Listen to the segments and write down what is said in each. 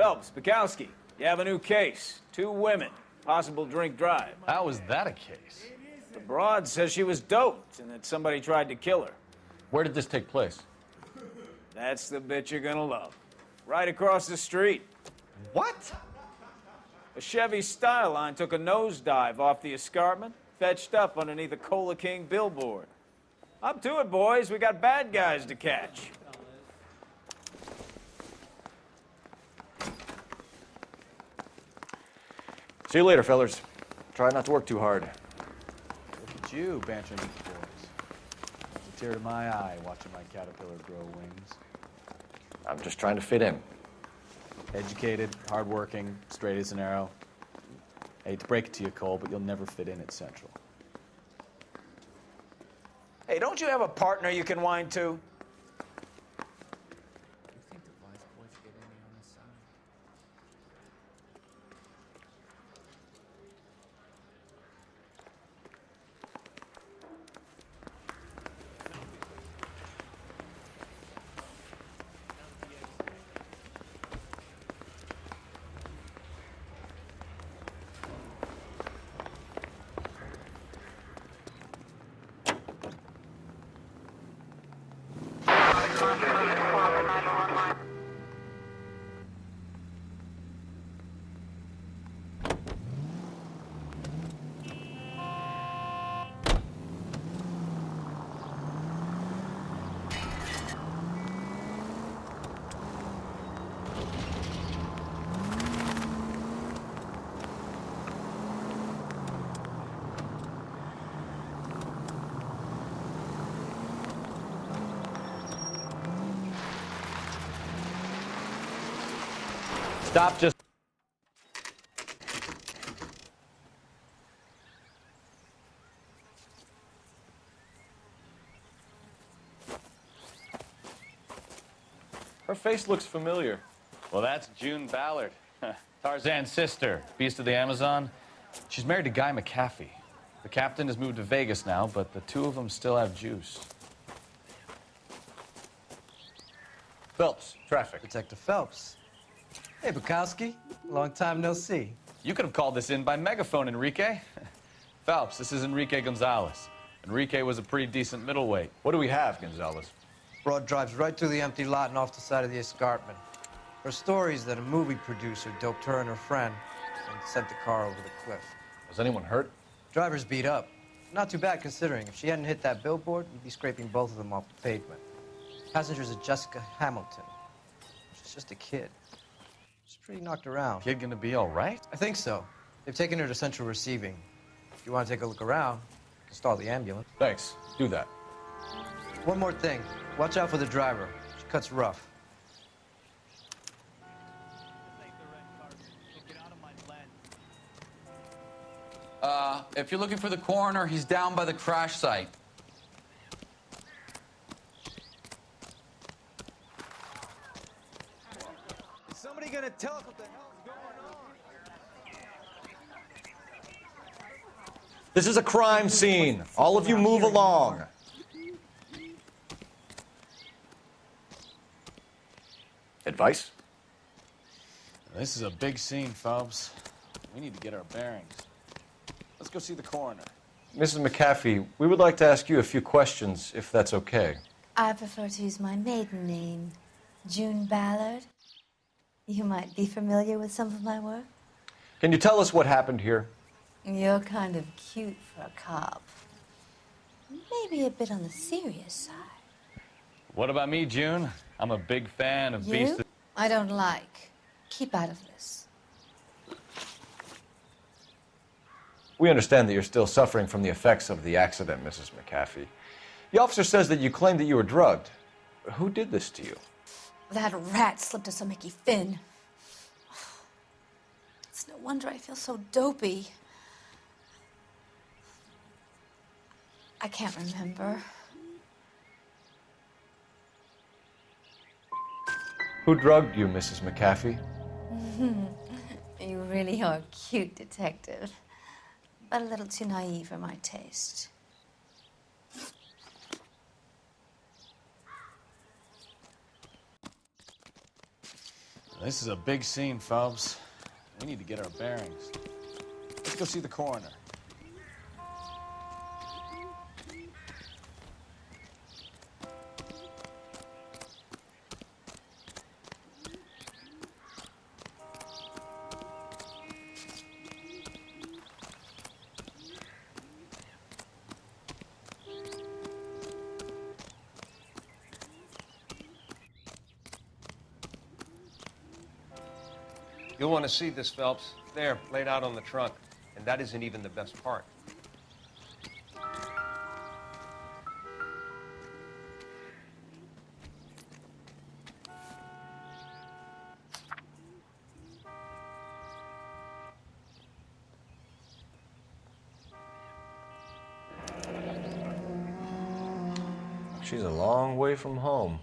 Phelps, Bukowski, you have a new case. 2 women, possible drink drive. How is that a case? The broad says she was doped and that somebody tried to kill her. Where did this take place? That's the bit you're gonna love. Right across the street. What? A Chevy Styline took a nosedive off the escarpment, fetched up underneath a Cola King billboard. Up to it, boys. We got bad guys to catch. See you later, fellers. Try not to work too hard. Look at you, bantering these boys. It's a tear to my eye watching my caterpillar grow wings. I'm just trying to fit in. Educated, hardworking, straight as an arrow. I hate to break it to you, Cole, but you'll never fit in at Central. Hey, don't you have a partner you can whine to? Stop just... Her face looks familiar. Well, that's June Ballard, Tarzan's sister, beast of the Amazon. She's married to Guy McAfee. The captain has moved to Vegas now, but the 2 of them still have juice. Phelps, traffic. Detective Phelps. Hey, Bukowski. Long time no see. You could have called this in by megaphone, Enrique. Phelps, this is Enrique Gonzalez. Enrique was a pretty decent middleweight. What do we have, Gonzalez? Broad drives right through the empty lot and off the side of the escarpment. Her story is that a movie producer doped her and her friend and sent the car over the cliff. Was anyone hurt? Driver's beat up. Not too bad considering. If she hadn't hit that billboard, we'd be scraping both of them off the pavement. Passenger's a Jessica Hamilton. She's just a kid. She's pretty knocked around. Kid gonna be all right? I think so. They've taken her to Central Receiving. If you want to take a look around, you can stall the ambulance. Thanks. Do that. One more thing. Watch out for the driver. She cuts rough. If you're looking for the coroner, he's down by the crash site. Is somebody gonna tell us what the hell's going on? This is a crime scene. All of you move along. Advice? This is a big scene, Phelps. We need to get our bearings. Let's go see the coroner. Mrs. McAfee, we would like to ask you a few questions, if that's okay. I prefer to use my maiden name, June Ballard. You might be familiar with some of my work. Can you tell us what happened here? You're kind of cute for a cop. Maybe a bit on the serious side. What about me, June? I'm a big fan of Beast. You? I don't like. Keep out of this. We understand that you're still suffering from the effects of the accident, Mrs. McAfee. The officer says that you claimed that you were drugged. Who did this to you? That rat slipped us a Mickey Finn. It's no wonder I feel so dopey. I can't remember. Who drugged you, Mrs. McAfee? You really are a cute detective, but a little too naive for my taste. This is a big scene, Phelps. We need to get our bearings. Let's go see the coroner. You'll want to see this, Phelps. There, laid out on the trunk. And that isn't even the best part. She's a long way from home.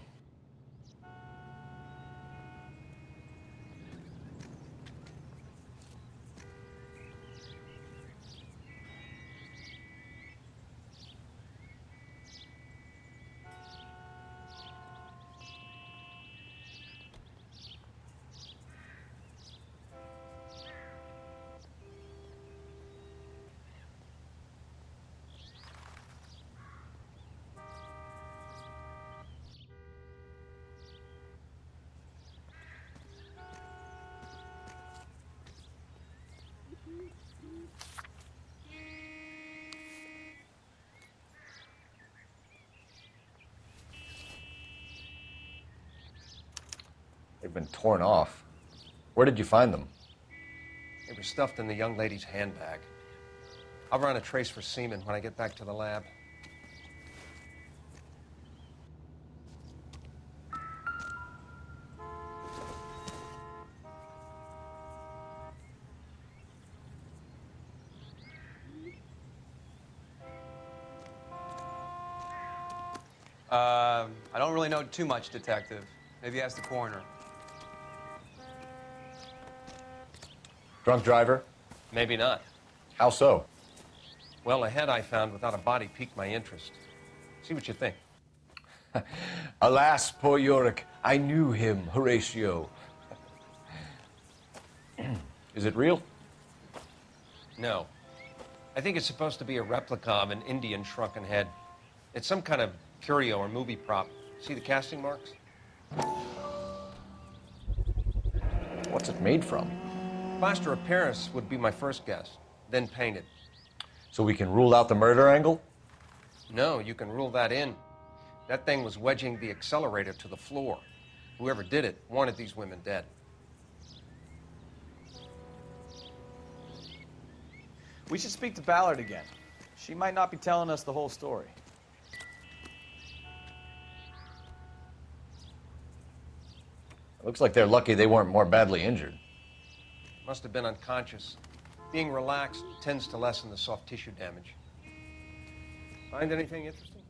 They've been torn off. Where did you find them? They were stuffed in the young lady's handbag. I'll run a trace for semen when I get back to the lab. I don't really know too much, Detective. Maybe ask the coroner. Drunk driver? Maybe not. How so? Well, a head I found without a body piqued my interest. See what you think. Alas, poor Yorick, I knew him, Horatio. Is it real? No. I think it's supposed to be a replica of an Indian shrunken head. It's some kind of curio or movie prop. See the casting marks? What's it made from? Plaster of Paris would be my first guess, then painted. So we can rule out the murder angle? No, you can rule that in. That thing was wedging the accelerator to the floor. Whoever did it wanted these women dead. We should speak to Ballard again. She might not be telling us the whole story. It looks like they're lucky they weren't more badly injured. Must have been unconscious. Being relaxed tends to lessen the soft tissue damage. Find anything interesting?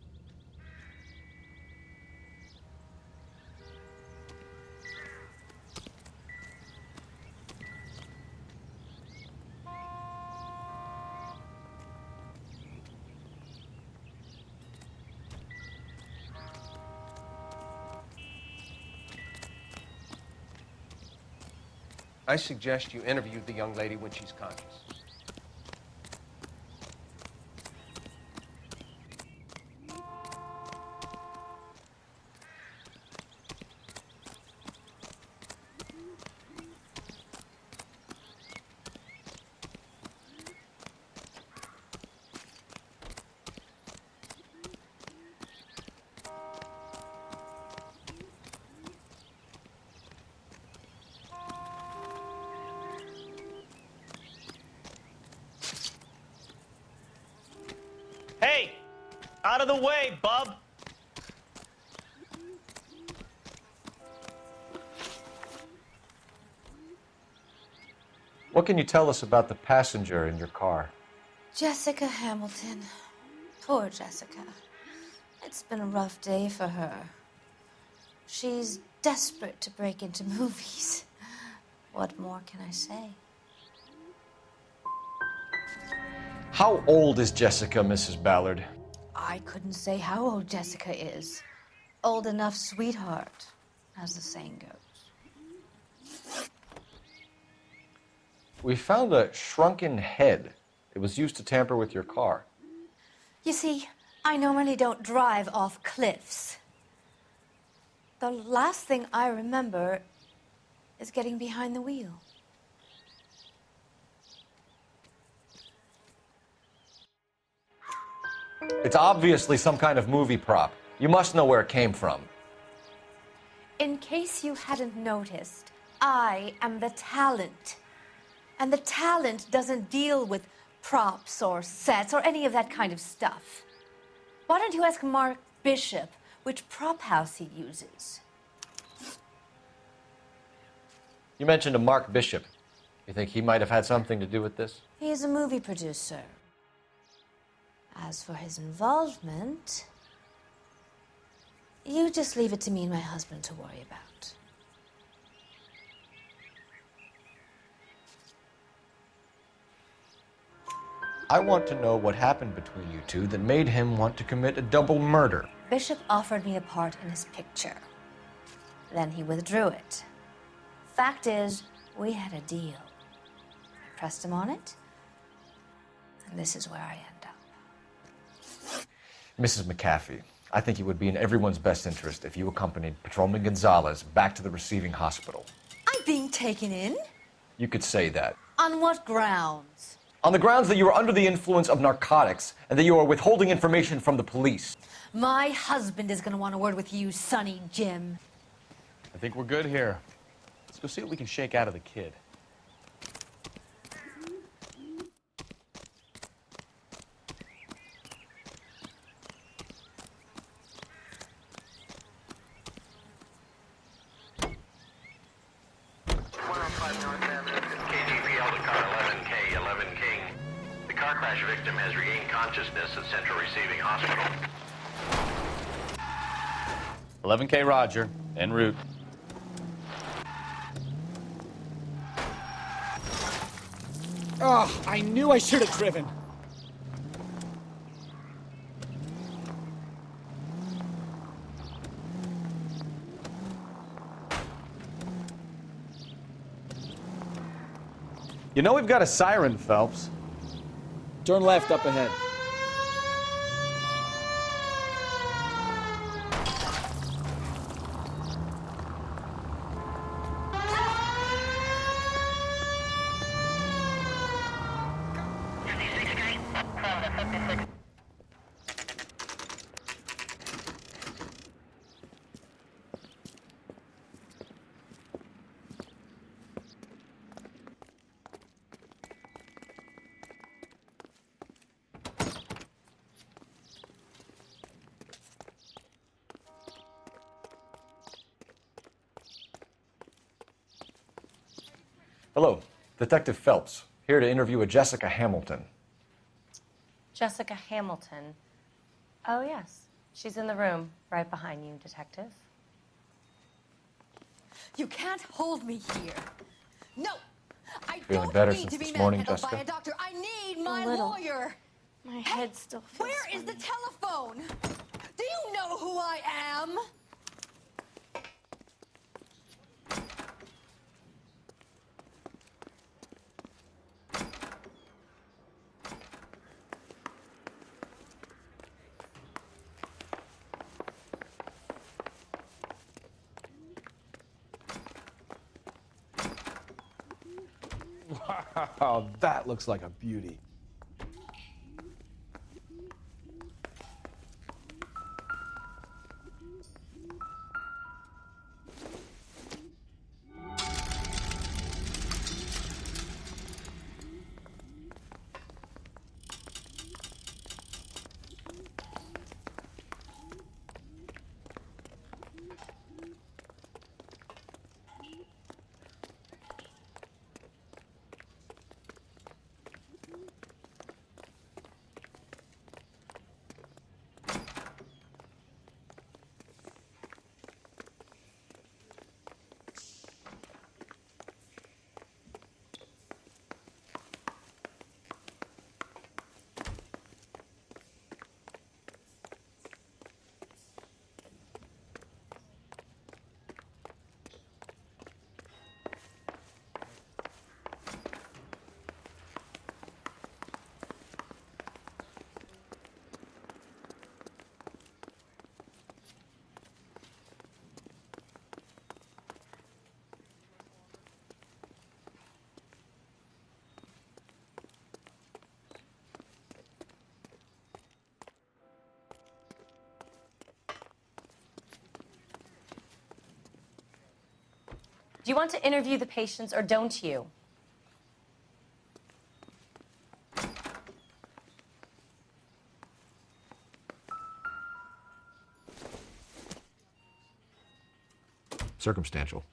I suggest you interview the young lady when she's conscious. Hey, out of the way, bub. What can you tell us about the passenger in your car? Jessica Hamilton. Poor Jessica. It's been a rough day for her. She's desperate to break into movies. What more can I say? How old is Jessica, Mrs. Ballard? I couldn't say how old Jessica is. Old enough, sweetheart, as the saying goes. We found a shrunken head. It was used to tamper with your car. You see, I normally don't drive off cliffs. The last thing I remember is getting behind the wheel. It's obviously some kind of movie prop. You must know where it came from. In case you hadn't noticed, I am the talent. And the talent doesn't deal with props or sets or any of that kind of stuff. Why don't you ask Mark Bishop which prop house he uses? You mentioned a Mark Bishop. You think he might have had something to do with this? He's a movie producer. As for his involvement, you just leave it to me and my husband to worry about. I want to know what happened between you two that made him want to commit a double murder. Bishop offered me a part in his picture. Then he withdrew it. Fact is, we had a deal. I pressed him on it, and this is where I end up. Mrs. McAfee, I think it would be in everyone's best interest if you accompanied Patrolman Gonzalez back to the receiving hospital. I'm being taken in? You could say that. On what grounds? On the grounds that you are under the influence of narcotics and that you are withholding information from the police. My husband is going to want a word with you, Sonny Jim. I think we're good here. Let's go see what we can shake out of the kid. Victim has regained consciousness at Central Receiving Hospital. 11K Roger, en route. Oh, I knew I should have driven. You know we've got a siren, Phelps. Turn left up ahead. Hello, Detective Phelps, here to interview a Jessica Hamilton. Jessica Hamilton. Oh, yes. She's in the room right behind you, Detective. You can't hold me here. No! I Feeling don't better need since to be this morning, manhandled Jessica? by a doctor. I need my little. lawyer. My head still feels Where is the funny. telephone? Do you know who I am? Wow, that looks like a beauty. Do you want to interview the patients or don't you? Circumstantial.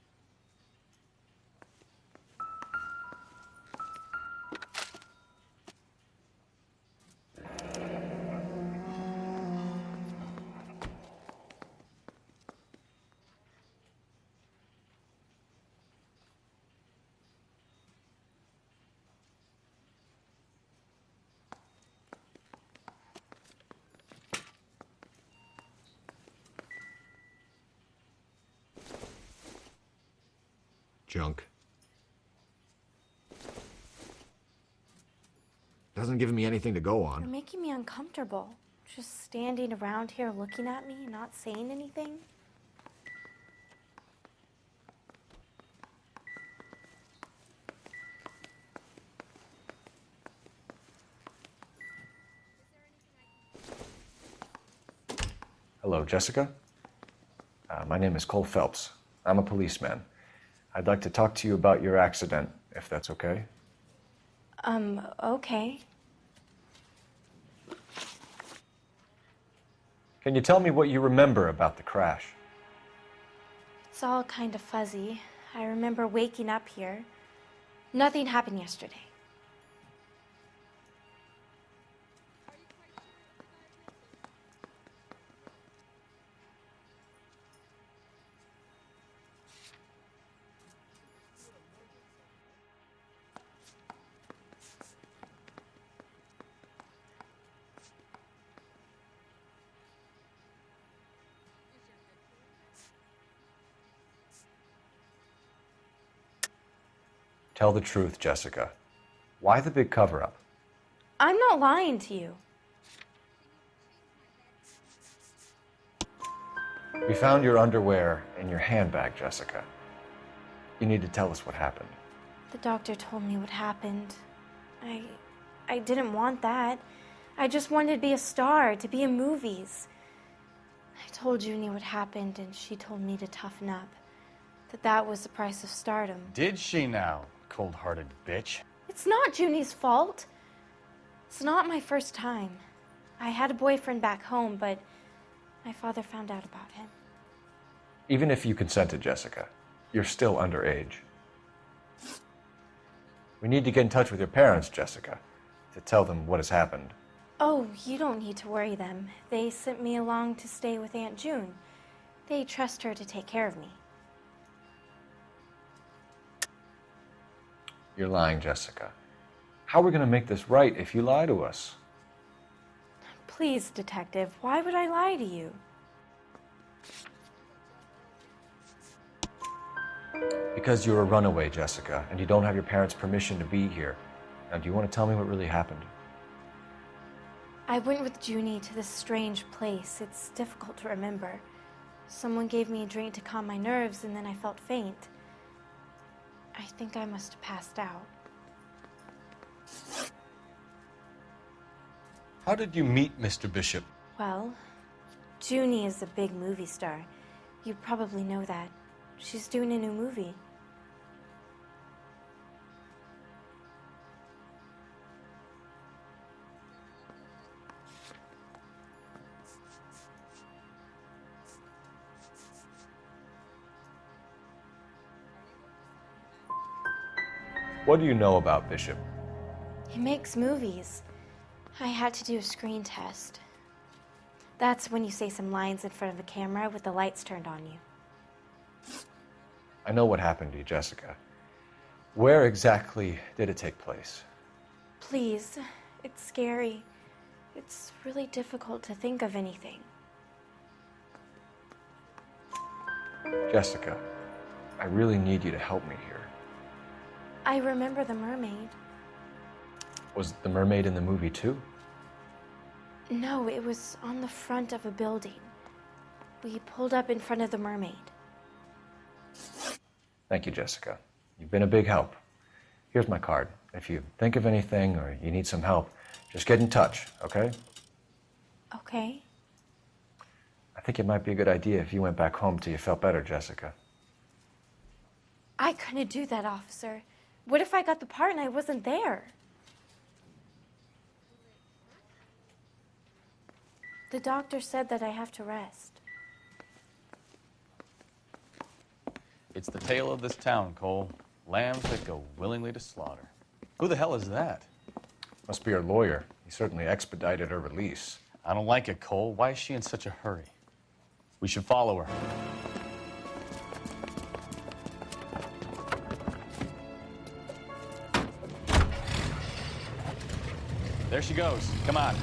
Junk. Doesn't give me anything to go You're on. making me uncomfortable. Just standing around here looking at me, not saying anything. Hello, Jessica. My name is Cole Phelps. I'm a policeman. I'd like to talk to you about your accident, if that's okay. Okay. Can you tell me what you remember about the crash? It's all kind of fuzzy. I remember waking up here. Nothing happened yesterday. Tell the truth, Jessica. Why the big cover-up? I'm not lying to you. We found your underwear in your handbag, Jessica. You need to tell us what happened. The doctor told me what happened. I didn't want that. I just wanted to be a star, to be in movies. I told Junie what happened, and she told me to toughen up. That was the price of stardom. Did she now, cold-hearted bitch? It's not Junie's fault. It's not my first time. I had a boyfriend back home, but my father found out about him. Even if you consented, Jessica, you're still underage. We need to get in touch with your parents, Jessica, to tell them what has happened. Oh, you don't need to worry them. They sent me along to stay with Aunt June. They trust her to take care of me. You're lying, Jessica. How are we going to make this right if you lie to us? Please, Detective, why would I lie to you? Because you're a runaway, Jessica, and you don't have your parents' permission to be here. Now, do you want to tell me what really happened? I went with Junie to this strange place. It's difficult to remember. Someone gave me a drink to calm my nerves, and then I felt faint. I think I must have passed out. How did you meet Mr. Bishop? Well, Junie is a big movie star. You probably know that. She's doing a new movie. What do you know about Bishop? He makes movies. I had to do a screen test. That's when you say some lines in front of a camera with the lights turned on you. I know what happened to you, Jessica. Where exactly did it take place? Please, it's scary. It's really difficult to think of anything. Jessica, I really need you to help me here. I remember the mermaid. Was the mermaid in the movie too? No, it was on the front of a building. We pulled up in front of the mermaid. Thank you, Jessica. You've been a big help. Here's my card. If you think of anything or you need some help, just get in touch, okay? Okay. I think it might be a good idea if you went back home till you felt better, Jessica. I couldn't do that, officer. What if I got the part and I wasn't there? The doctor said that I have to rest. It's the tale of this town, Cole. Lambs that go willingly to slaughter. Who the hell is that? Must be her lawyer. He certainly expedited her release. I don't like it, Cole. Why is she in such a hurry? We should follow her. There she goes. Come on.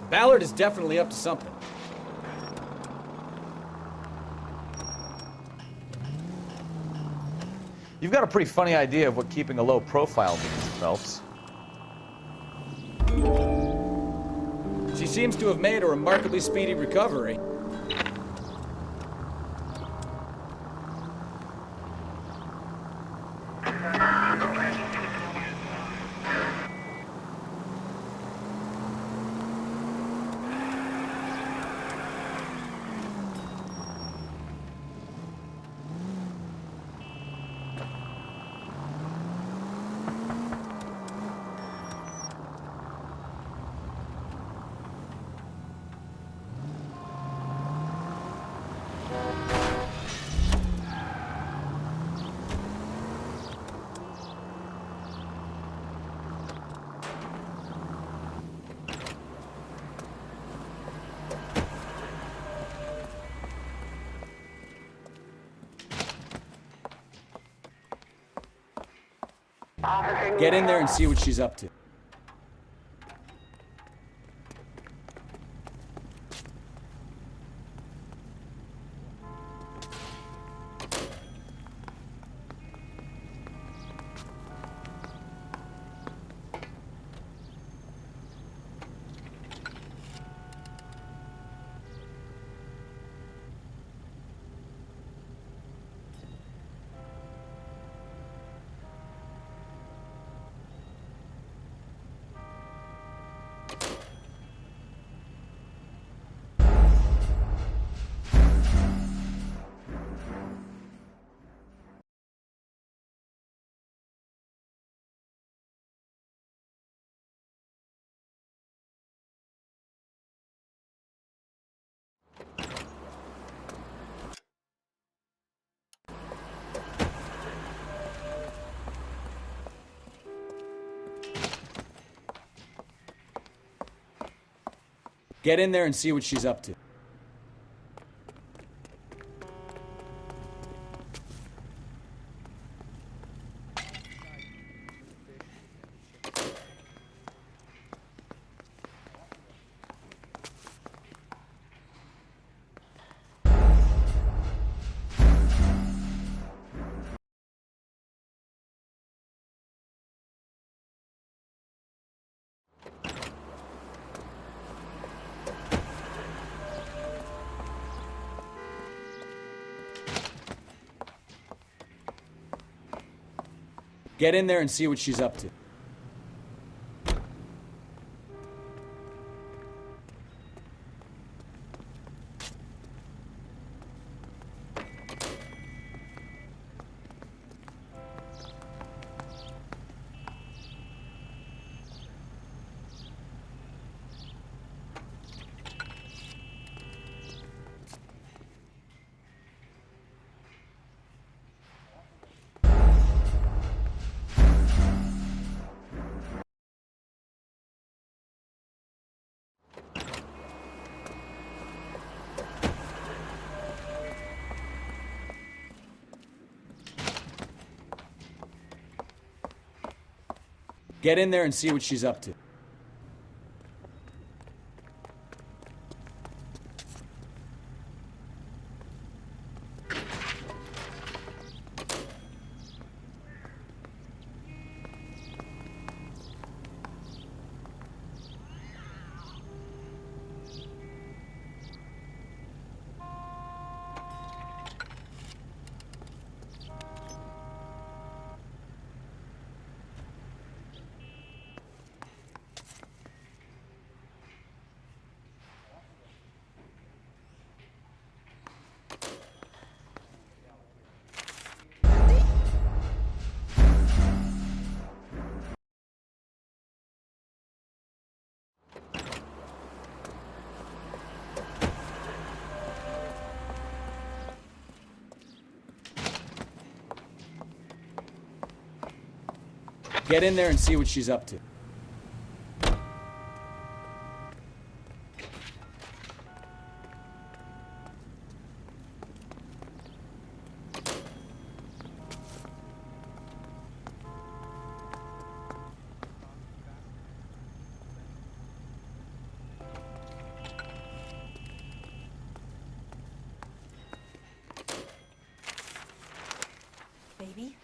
Ballard is definitely up to something. You've got a pretty funny idea of what keeping a low profile means, Phelps. She seems to have made a remarkably speedy recovery. Get in there and see what she's up to. Get in there and see what she's up to. Get in there and see what she's up to. Get in there and see what she's up to. Get in there and see what she's up to. Baby?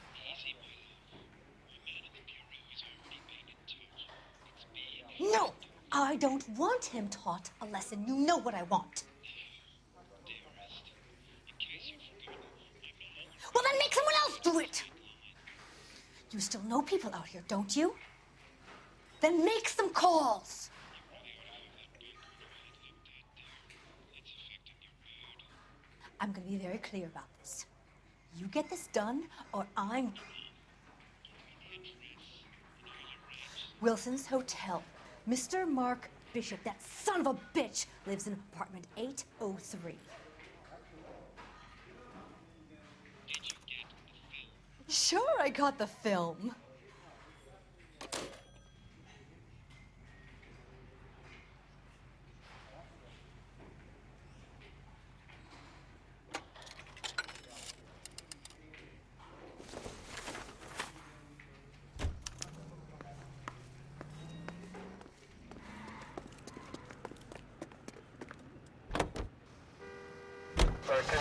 No! I don't want him taught a lesson. You know what I want. Well, then make someone else do it! You still know people out here, don't you? Then make some calls! I'm gonna be very clear about this. You get this done, or I'm... Wilson's Hotel. Mr. Mark Bishop, that son of a bitch, lives in apartment 803. Sure, I got the film.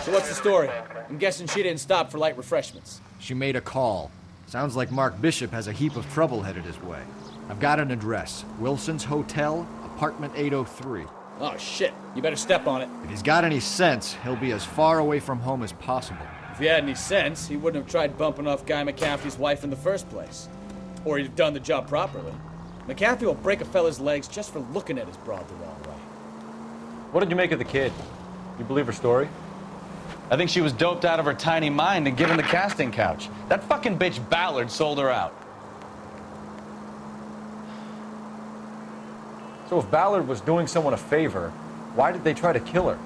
So what's the story? I'm guessing she didn't stop for light refreshments. She made a call. Sounds like Mark Bishop has a heap of trouble headed his way. I've got an address. Wilson's Hotel, apartment 803. Oh, shit. You better step on it. If he's got any sense, he'll be as far away from home as possible. If he had any sense, he wouldn't have tried bumping off Guy McCaffrey's wife in the first place. Or he'd have done the job properly. McCaffrey will break a fella's legs just for looking at his broad the wrong way. What did you make of the kid? You believe her story? I think she was doped out of her tiny mind and given the casting couch. That fucking bitch Ballard sold her out. So if Ballard was doing someone a favor, why did they try to kill her?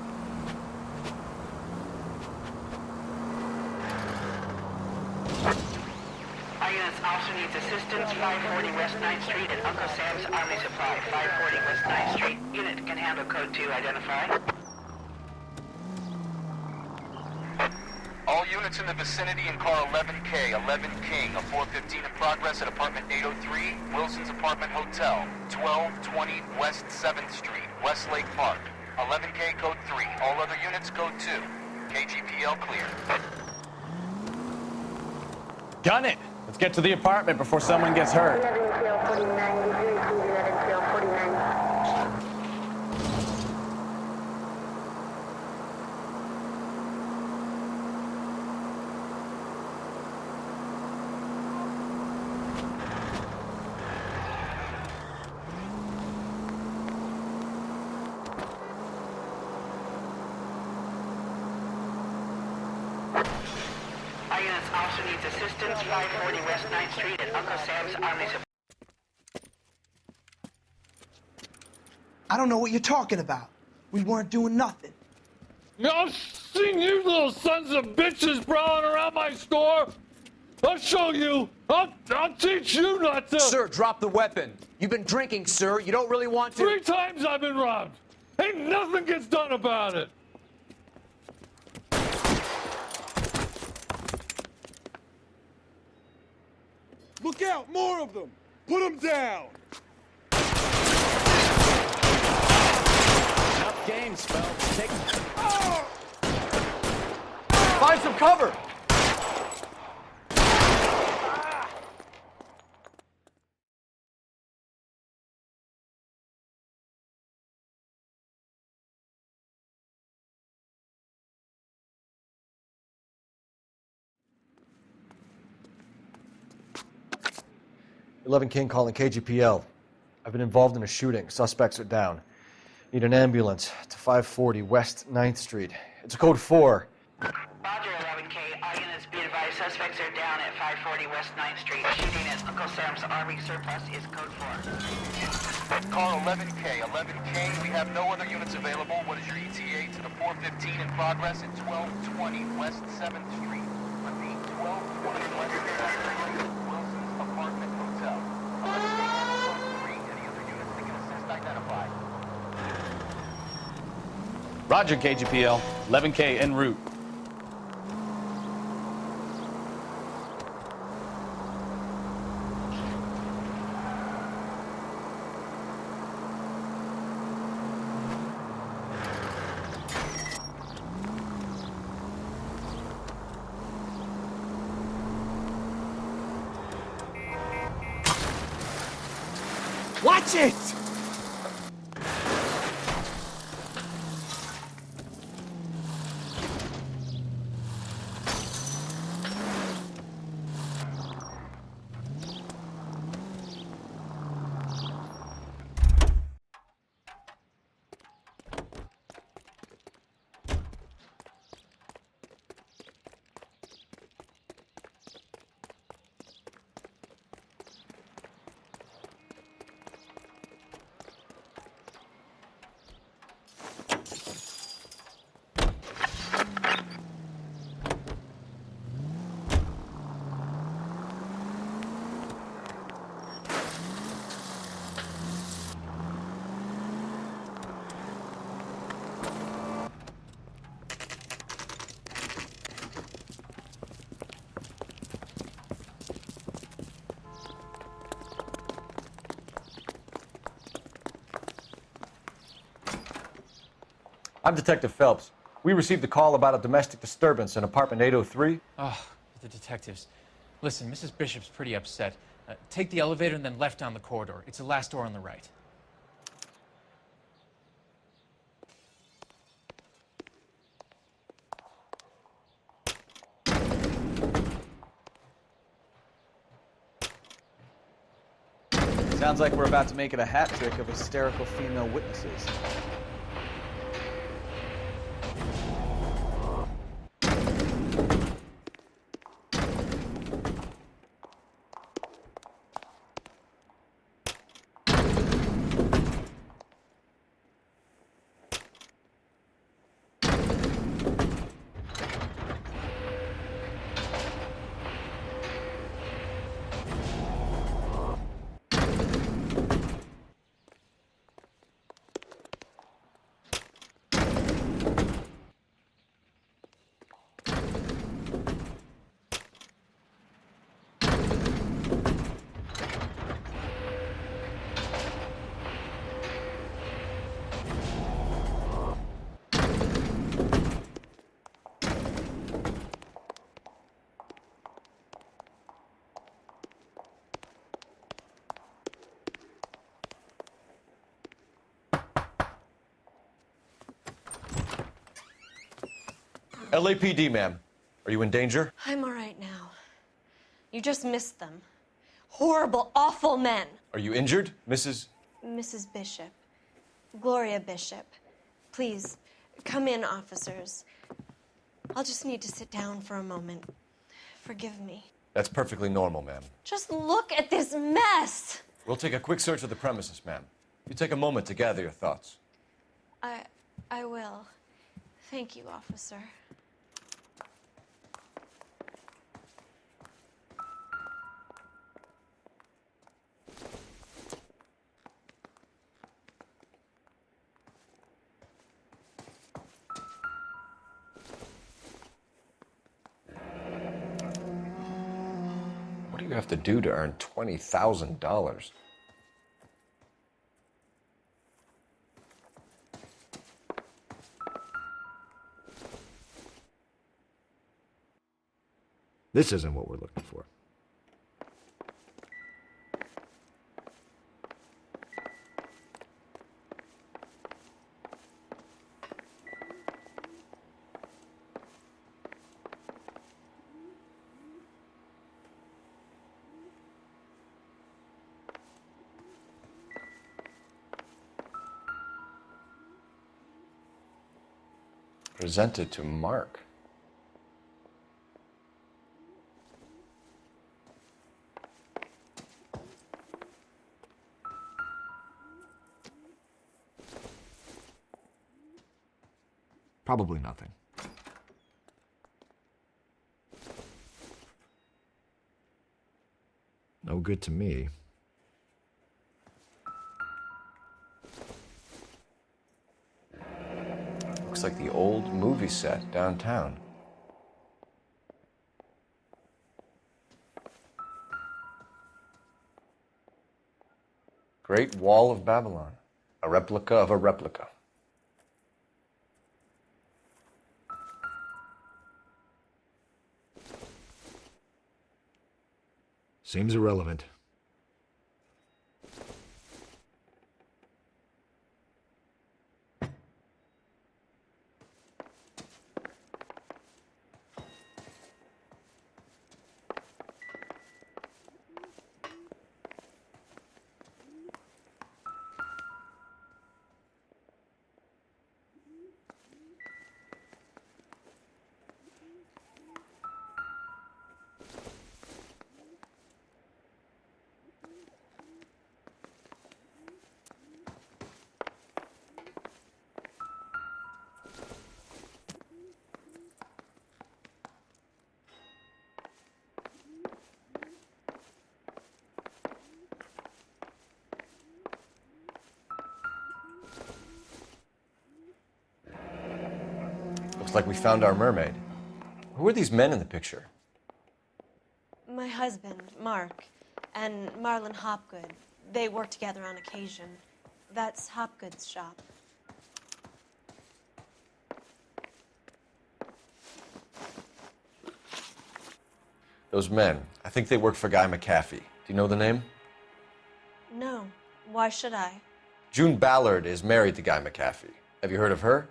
All units, officer needs assistance, 540 West 9th Street at Uncle Sam's Army Supply, 540 West 9th Street. Unit can handle code 2, identify. All units in the vicinity in car 11K, 11 King, a 415 in progress at apartment 803, Wilson's Apartment Hotel, 1220 West 7th Street, Westlake Park. 11K code 3, all other units code 2. KGPL clear. Gun it! Let's get to the apartment before someone gets hurt. All units, officer needs assistance, 540 West 9th Street at Uncle Sam's Army Supply. I don't know what you're talking about. We weren't doing nothing. I've seen you little sons of bitches prowling around my store. I'll show you. I'll teach you not to. Sir, drop the weapon. You've been drinking, sir. You don't really want to. 3 times I've been robbed. Ain't nothing gets done about it. Look out! More of them! Put them down! Enough games, Phelps. Take... Oh! Find some cover! "11 King calling KGPL. I've been involved in a shooting. Suspects are down. Need an ambulance to 540 West 9th Street. It's a code 4. Roger, 11K. All units be advised, suspects are down at 540 West 9th Street. Shooting at Uncle Sam's Army surplus is code 4. Car 11K, 11K, we have no other units available. What is your ETA to the 415 in progress at 1220 West 7th Street? Repeat, 1220 West 7th Street, Wilson's Apartment Hotel. Roger, KGPL. 11K en route. Watch it! I'm Detective Phelps. We received a call about a domestic disturbance in apartment 803. Oh, the detectives. Listen, Mrs. Bishop's pretty upset. Take the elevator and then left down the corridor. It's the last door on the right. Sounds like we're about to make it a hat trick of hysterical female witnesses. LAPD, ma'am. Are you in danger? I'm all right now. You just missed them. Horrible, awful men. Are you injured, Mrs.? Mrs. Bishop. Gloria Bishop. Please, come in, officers. I'll just need to sit down for a moment. Forgive me. That's perfectly normal, ma'am. Just look at this mess! We'll take a quick search of the premises, ma'am. You take a moment to gather your thoughts. I will. Thank you, officer. What do you have to do to earn $20,000? This isn't what we're looking for. Presented to Mark. Probably nothing. No good to me. Looks like the old movie set downtown. Great Wall of Babylon, a replica of a replica. Seems irrelevant. Looks like we found our mermaid. Who are these men in the picture? My husband, Mark, and Marlon Hopgood. They work together on occasion. That's Hopgood's shop. Those men, I think they work for Guy McAfee. Do you know the name? No. Why should I? June Ballard is married to Guy McAfee. Have you heard of her?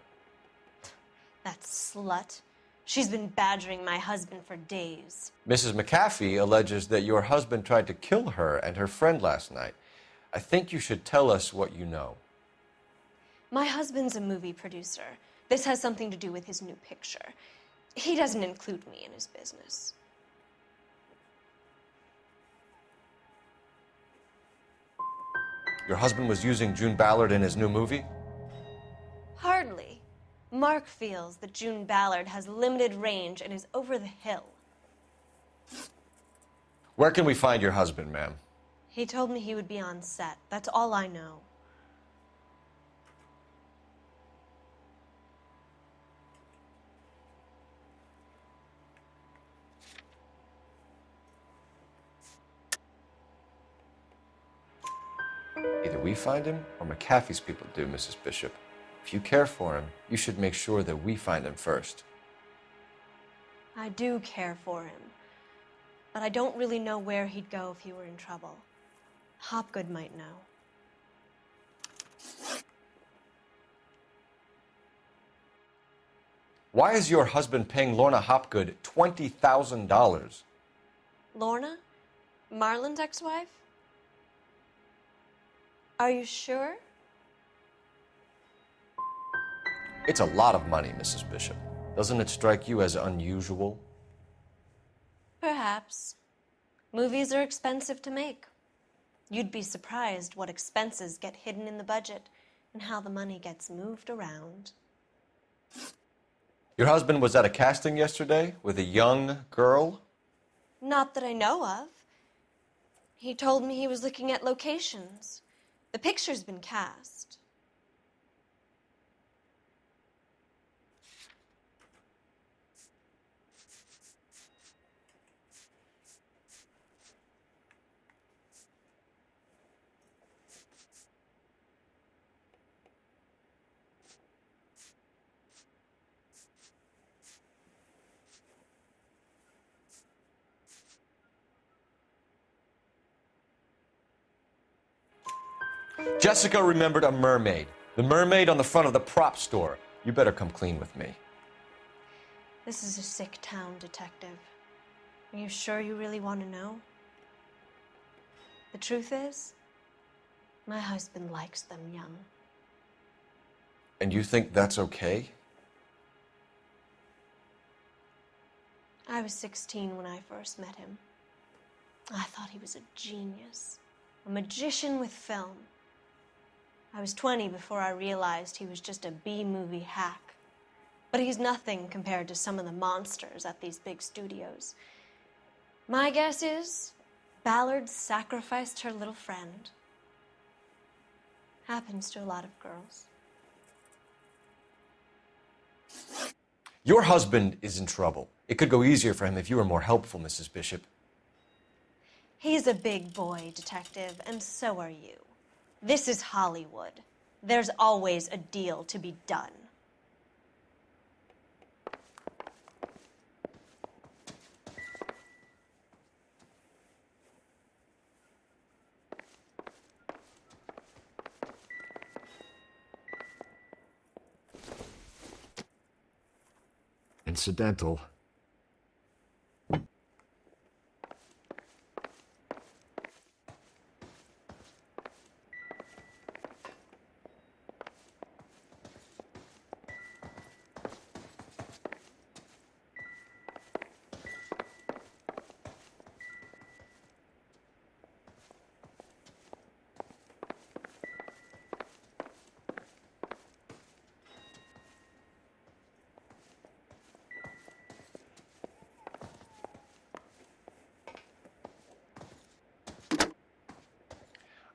That slut. She's been badgering my husband for days. Mrs. McAfee alleges that your husband tried to kill her and her friend last night. I think you should tell us what you know. My husband's a movie producer. This has something to do with his new picture. He doesn't include me in his business. Your husband was using June Ballard in his new movie? Hardly. Mark feels that June Ballard has limited range and is over the hill. Where can we find your husband, ma'am? He told me he would be on set. That's all I know. Either we find him or McAfee's people do, Mrs. Bishop. If you care for him, you should make sure that we find him first. I do care for him, but I don't really know where he'd go if he were in trouble. Hopgood might know. Why is your husband paying Lorna Hopgood $20,000? Lorna? Marlon's ex-wife? Are you sure? It's a lot of money, Mrs. Bishop. Doesn't it strike you as unusual? Perhaps. Movies are expensive to make. You'd be surprised what expenses get hidden in the budget and how the money gets moved around. Your husband was at a casting yesterday with a young girl? Not that I know of. He told me he was looking at locations. The picture's been cast. Jessica remembered a mermaid. The mermaid on the front of the prop store. You better come clean with me. This is a sick town, Detective. Are you sure you really want to know? The truth is, my husband likes them young. And you think that's okay? I was 16 when I first met him. I thought he was a genius, a magician with film. I was 20 before I realized he was just a B-movie hack. But he's nothing compared to some of the monsters at these big studios. My guess is Ballard sacrificed her little friend. Happens to a lot of girls. Your husband is in trouble. It could go easier for him if you were more helpful, Mrs. Bishop. He's a big boy, Detective, and so are you. This is Hollywood. There's always a deal to be done. Incidental.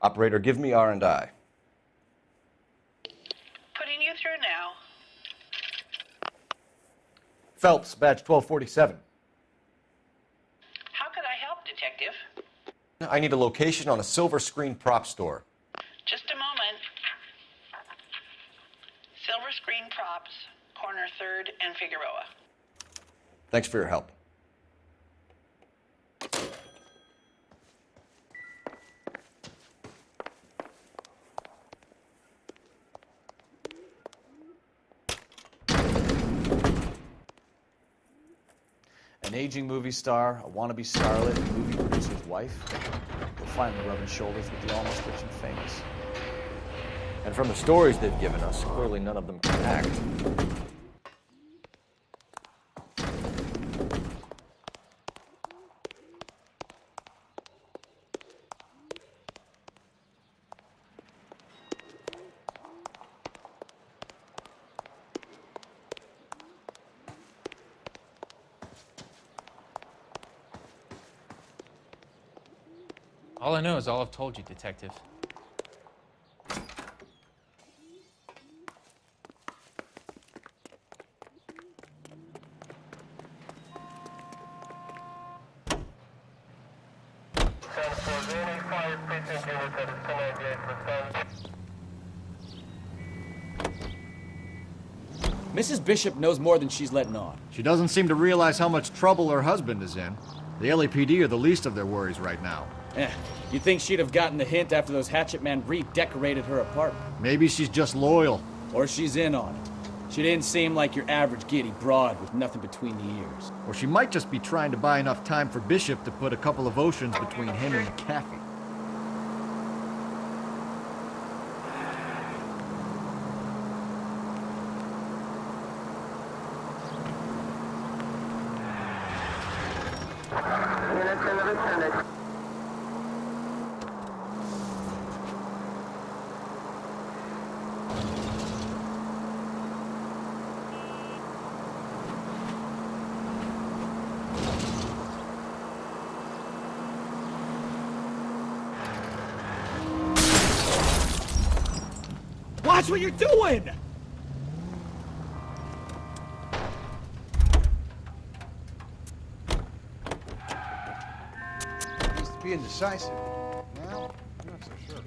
Operator, give me R&I. Putting you through now. Phelps, badge 1247. How could I help, Detective? I need a location on a silver screen prop store. Just a moment. Silver Screen Props, corner 3rd and Figueroa. Thanks for your help. An aging movie star, a wannabe starlet, a movie producer's wife. We're finally rubbing shoulders with the almost rich and famous. And from the stories they've given us, clearly none of them can act. All I know is all I've told you, Detective. Mrs. Bishop knows more than she's letting on. She doesn't seem to realize how much trouble her husband is in. The LAPD are the least of their worries right now. You'd think she'd have gotten the hint after those hatchet men redecorated her apartment. Maybe she's just loyal. Or she's in on it. She didn't seem like your average giddy broad with nothing between the ears. Or she might just be trying to buy enough time for Bishop to put a couple of oceans between him and McAfee. Watch what you're doing! Used to be indecisive. Now, I'm not so sure.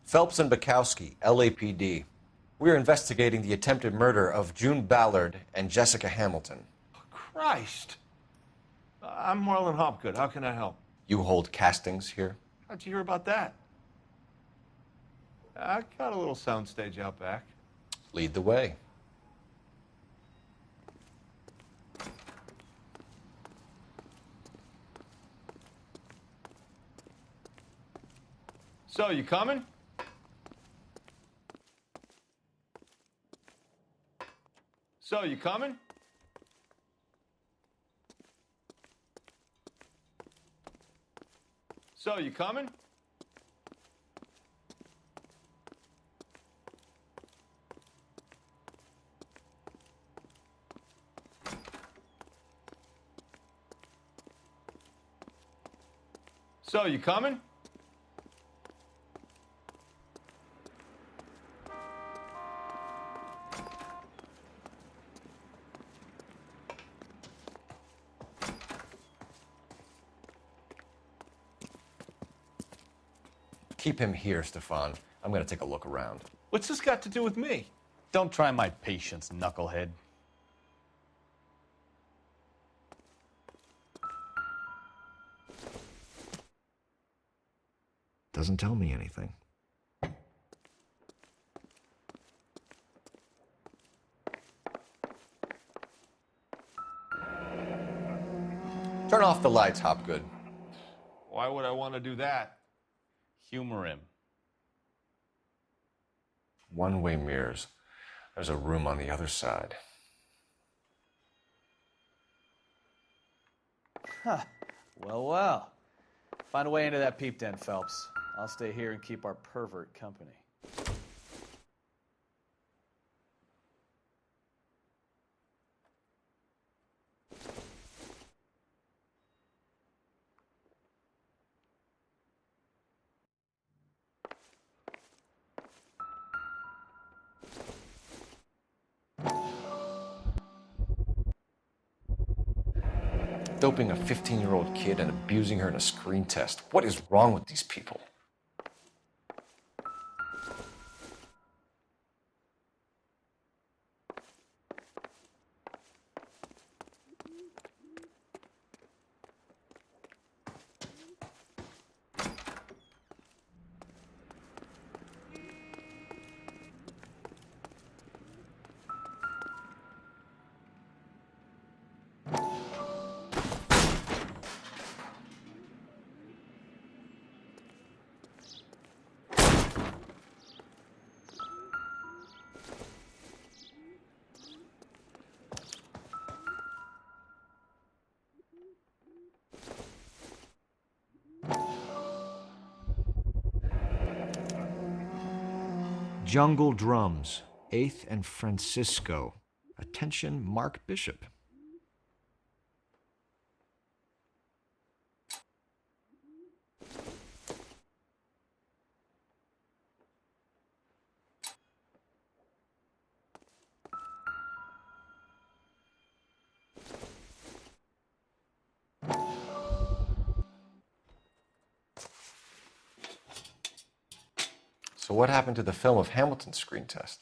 Phelps and Bukowski, LAPD. We're investigating the attempted murder of June Ballard and Jessica Hamilton. Christ! I'm Marlon Hopgood. How can I help? You hold castings here? How'd you hear about that? I got a little soundstage out back. Lead the way. So, you coming? So, you coming? So, you coming? So, you coming? Keep him here, Stefan. I'm gonna take a look around. What's this got to do with me? Don't try my patience, knucklehead. Doesn't tell me anything. Turn off the lights, Hopgood. Why would I want to do that? Humor him. One-way mirrors. There's a room on the other side. Huh. Well, well. Find a way into that peep den, Phelps. I'll stay here and keep our pervert company. Doping a 15-year-old kid and abusing her in a screen test. What is wrong with these people? Jungle Drums, 8th and Francisco. Attention, Mark Bishop. So what happened to the film of Hamilton's screen test?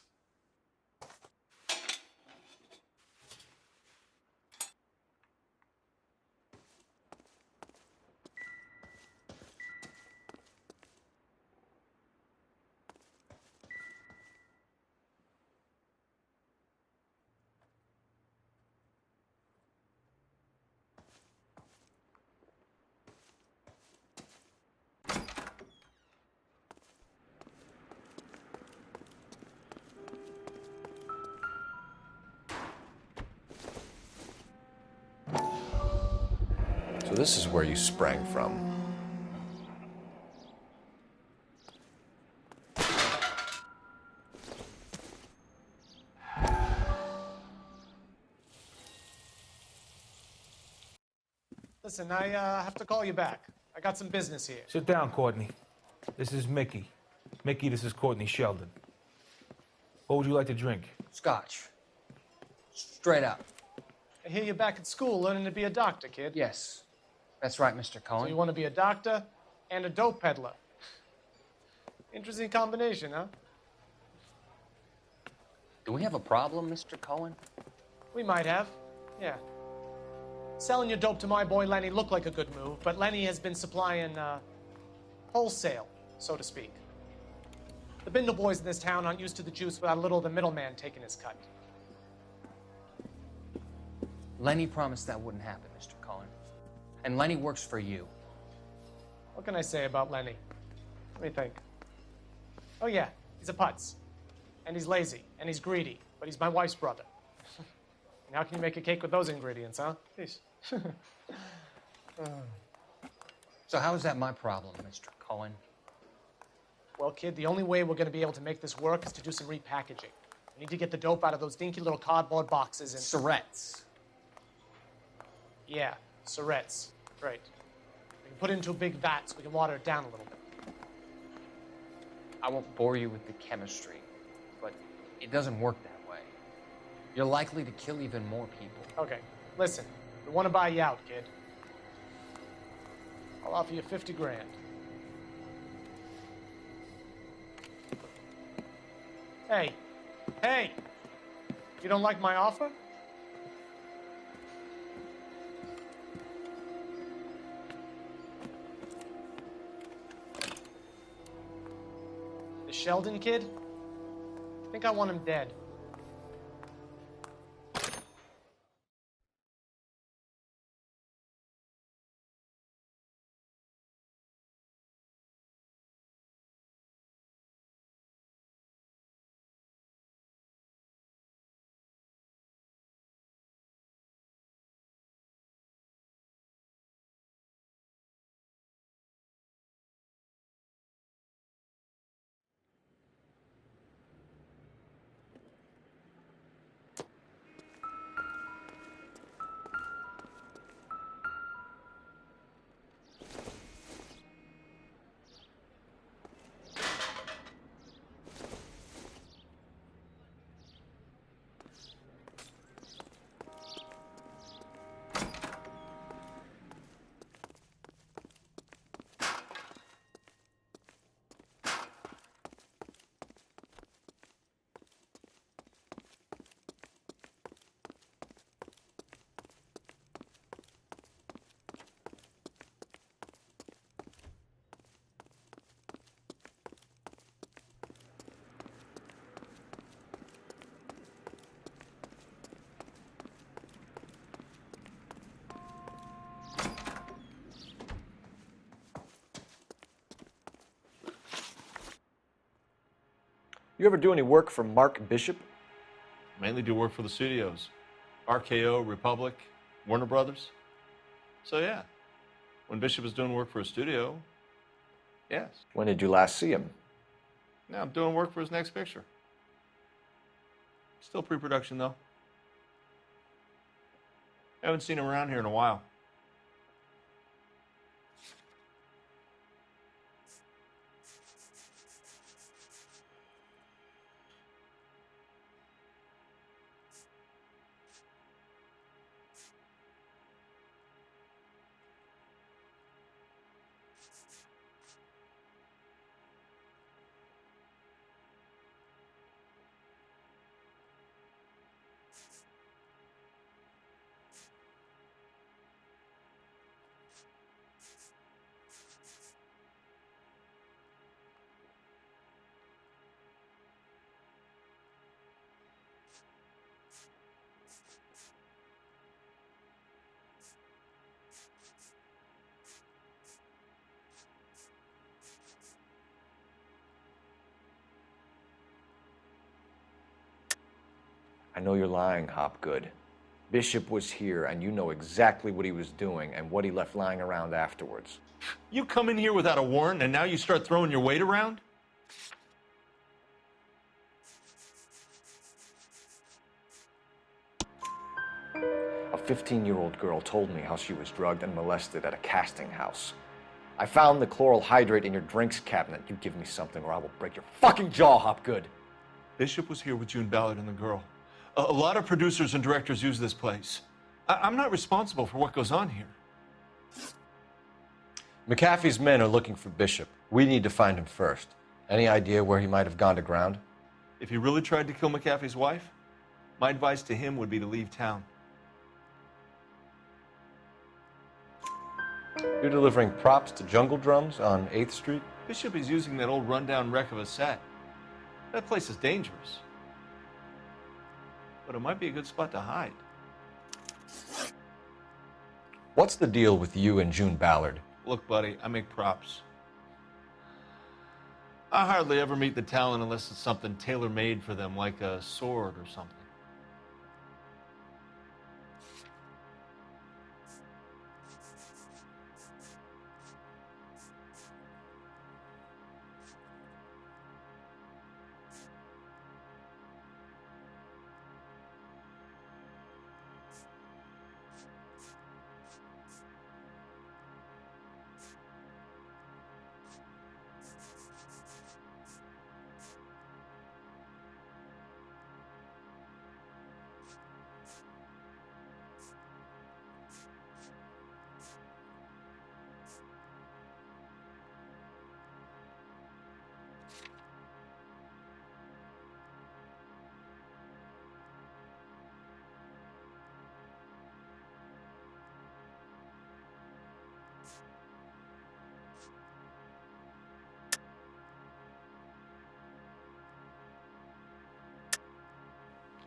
So this is where you sprang from. Listen, I have to call you back. I got some business here. Sit down, Courtney. This is Mickey. Mickey, this is Courtney Sheldon. What would you like to drink? Scotch. Straight up. I hear you're back at school learning to be a doctor, kid. Yes. That's right, Mr. So Cohen. you want to be a doctor and a dope peddler. Interesting combination, huh? Do we have a problem, Mr. Cohen? We might have. Yeah. Selling your dope to my boy Lenny looked like a good move, but Lenny has been supplying, wholesale, so to speak. The Bindle boys in this town aren't used to the juice without a little of the middleman taking his cut. Lenny promised that wouldn't happen, Mr. Cohen. And Lenny works for you. What can I say about Lenny? Let me think. Oh, yeah, he's a putz. And he's lazy, and he's greedy, but he's my wife's brother. And how can you make a cake with those ingredients, huh? Jeez. So how is that my problem, Mr. Cohen? Well, kid, the only way we're going to be able to make this work is to do some repackaging. We need to get the dope out of those dinky little cardboard boxes and... Surrettes. Yeah, Surrettes. Great. We can put it into a big vat so we can water it down a little bit. I won't bore you with the chemistry, but it doesn't work that way. You're likely to kill even more people. Okay, listen. We want to buy you out, kid. I'll offer you 50 grand. Hey, hey! You don't like my offer? The Sheldon kid? I think I want him dead. You ever do any work for Mark Bishop? Mainly do work for the studios. RKO, Republic, Warner Brothers. So yeah, when Bishop is doing work for a studio, yes. When did you last see him? Now I'm doing work for his next picture. Still pre-production though. Haven't seen him around here in a while. I know you're lying, Hopgood. Bishop was here, and you know exactly what he was doing and what he left lying around afterwards. You come in here without a warrant, and now you start throwing your weight around? A 15-year-old girl told me how she was drugged and molested at a casting house. I found the chloral hydrate in your drinks cabinet. You give me something or I will break your fucking jaw, Hopgood. Bishop was here with June Ballard and the girl. A lot of producers and directors use this place. I'm not responsible for what goes on here. McAfee's men are looking for Bishop. We need to find him first. Any idea where he might have gone to ground? If he really tried to kill McAfee's wife, my advice to him would be to leave town. You're delivering props to Jungle Drums on 8th Street? Bishop is using that old rundown wreck of a set. That place is dangerous. But it might be a good spot to hide. What's the deal with you and June Ballard? Look, buddy, I make props. I hardly ever meet the talent unless it's something tailor-made for them, like a sword or something.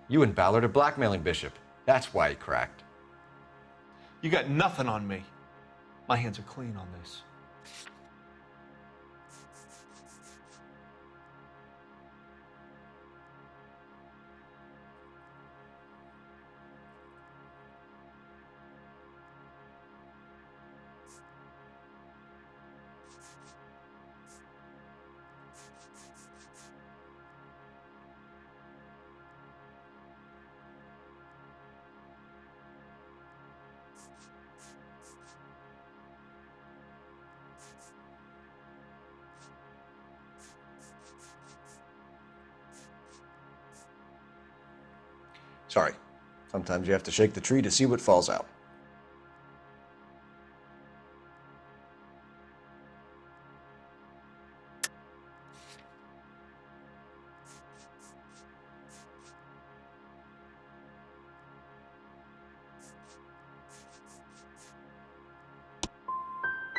You and Ballard are blackmailing Bishop. That's why he cracked. You got nothing on me. My hands are clean on this. Sorry. Sometimes you have to shake the tree to see what falls out.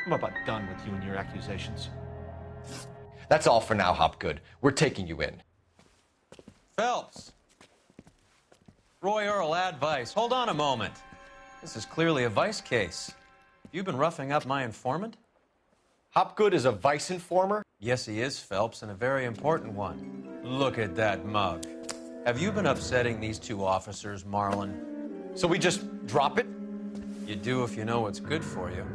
I'm about done with you and your accusations. That's all for now, Hopgood. We're taking you in. Phelps. Roy Earl, ad vice. Hold on a moment. This is clearly a vice case. You've been roughing up my informant? Hopgood is a vice informer? Yes, he is, Phelps, and a very important one. Look at that mug. Have you been upsetting these two officers, Marlon? So we just drop it? You do if you know what's good for you.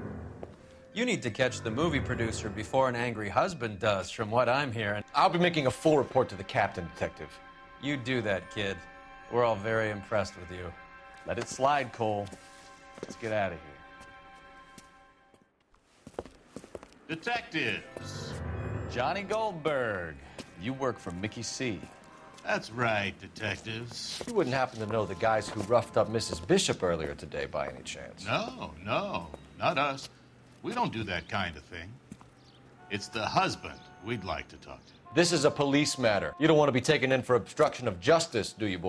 You need to catch the movie producer before an angry husband does, from what I'm hearing. I'll be making a full report to the captain, Detective. You do that, kid. We're all very impressed with you. Let it slide, Cole. Let's get out of here. Detectives. Johnny Goldberg. You work for Mickey C. That's right, detectives. You wouldn't happen to know the guys who roughed up Mrs. Bishop earlier today by any chance? No, not us. We don't do that kind of thing. It's the husband we'd like to talk to. This is a police matter. You don't want to be taken in for obstruction of justice, do you, boy?